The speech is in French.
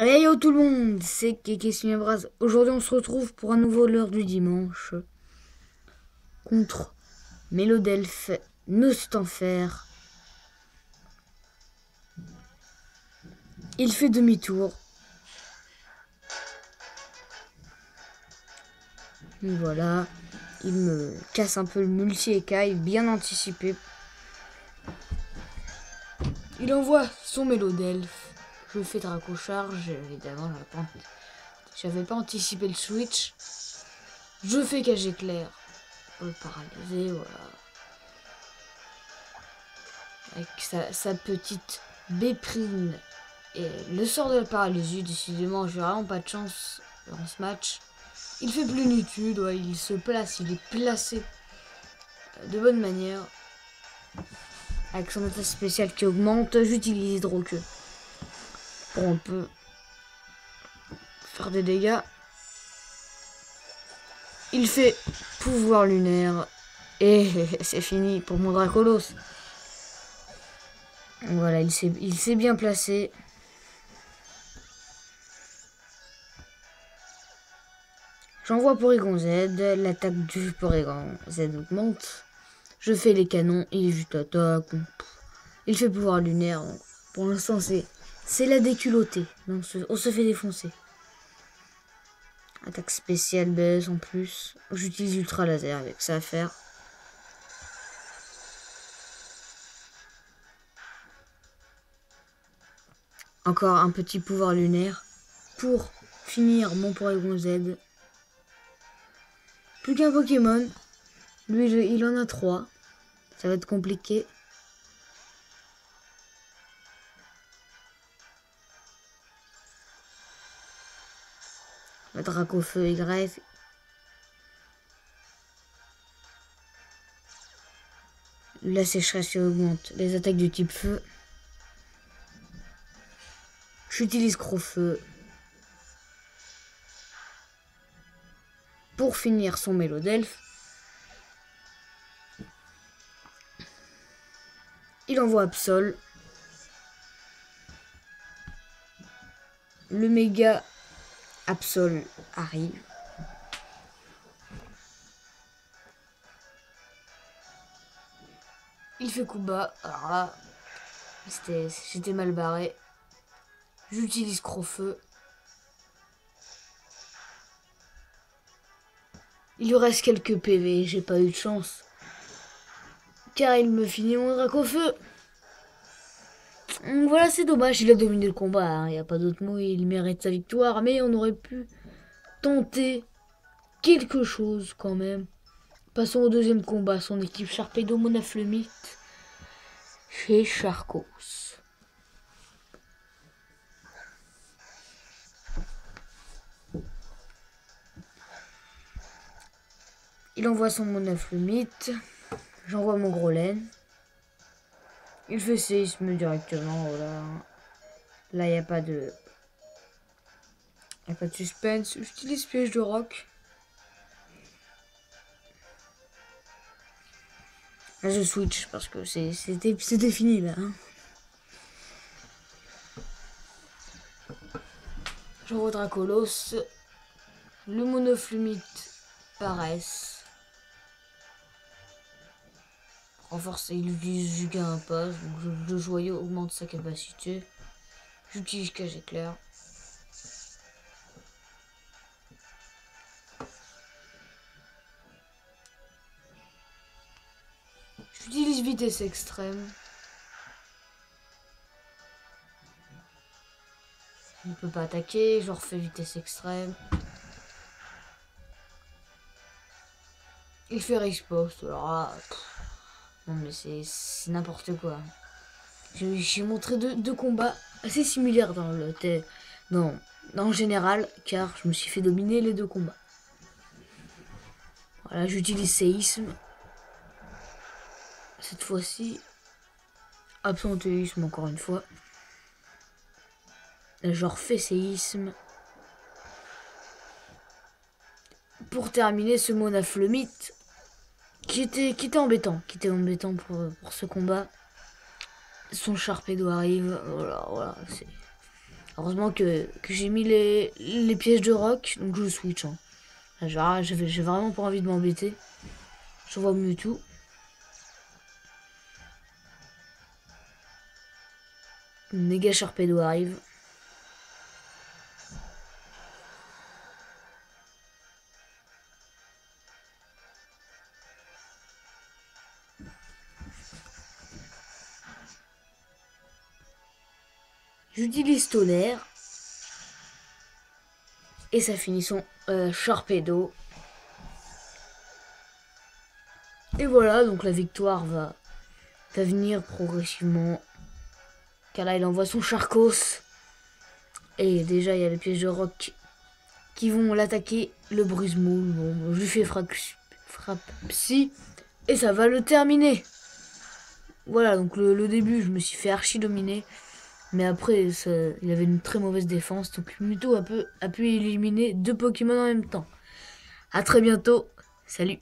Hey yo tout le monde, c'est Keke Braz. Aujourd'hui on se retrouve pour un nouveau leurre du dimanche contre Mélodelph Nostanfer. Il fait demi-tour. Voilà, il me casse un peu le multi-écaille, bien anticipé. Il envoie son Mélodelph. Je fais Draco Charge, évidemment, j'avais pas anticipé le switch. Je fais Cage Éclair pour le paralyser, voilà. Avec sa petite béprine et le sort de la paralysie. Décidément, j'ai vraiment pas de chance dans ce match. Il fait plénitude, ouais, il se place, il est placé de bonne manière. Avec son attaque spéciale qui augmente, j'utilise Hydroqueue pour un peu faire des dégâts. Il fait pouvoir lunaire et c'est fini pour mon Dracolos. Voilà, il s'est bien placé. J'envoie Porygon Z, l'attaque du Porygon Z augmente. Je fais les canons et juste attaque. Il fait pouvoir lunaire. Donc pour l'instant, c'est la déculottée. Donc on se fait défoncer. Attaque spéciale baisse en plus. J'utilise Ultra Laser avec ça à faire. Encore un petit pouvoir lunaire pour finir mon Porygon Z. Plus qu'un Pokémon. Lui, il en a 3. Ça va être compliqué. Le Dracofeu Y. La sécheresse augmente. Les attaques du type feu. J'utilise Crofeu. Pour finir son Mélodelph. Il envoie Absol. Le méga Absol arrive. Il fait coup bas. Alors là, j'étais mal barré. J'utilise Crofeu. Il lui reste quelques PV, j'ai pas eu de chance. Car il me finit mon Dracofeu. Voilà, c'est dommage, il a dominé le combat. Il n'y a pas d'autre mot, il mérite sa victoire. Mais on aurait pu tenter quelque chose quand même. Passons au deuxième combat, son équipe Sharpedo Monaflemite chez Charcos. Il envoie son Monaflemite. J'envoie mon gros laine. Il fait séisme directement, voilà. Là, il n'y a pas de... suspense. J'utilise piège de roc. Là, je switch parce que c'était fini, là. Hein. J'envoie Dracolos. Le Monoflumite paraisse. Renforcer, il utilise Juga Impasse. Donc le joyau augmente sa capacité. J'utilise Cage Éclair. J'utilise vitesse extrême. Il ne peut pas attaquer. Je refais vitesse extrême. Il fait riposte. Alors là, non mais c'est n'importe quoi. J'ai montré deux combats assez similaires dans le en général, car je me suis fait dominer les deux combats. Voilà, j'utilise séisme. Cette fois-ci, absentéisme encore une fois. Là, je refais séisme. Pour terminer ce Monaflemite qui était embêtant, pour ce combat. Son Sharpedo arrive, voilà, Heureusement que j'ai mis les pièges de rock, donc je switch. Hein. J'ai vraiment pas envie de m'embêter. Je vois Mewtwo. Méga Sharpedo arrive. J'utilise tonnerre. Et ça finit son Sharpedo. Et voilà, donc la victoire va venir progressivement. Car là, il envoie son Charcos. Et déjà, il y a les pièges de rock qui vont l'attaquer. Le brise-moule. Bon, je lui fais frappe psy. Et ça va le terminer. Voilà, donc le début, je me suis fait archi dominer. Mais après, il avait une très mauvaise défense. Donc Mewtwo a pu éliminer 2 Pokémon en même temps. A très bientôt. Salut.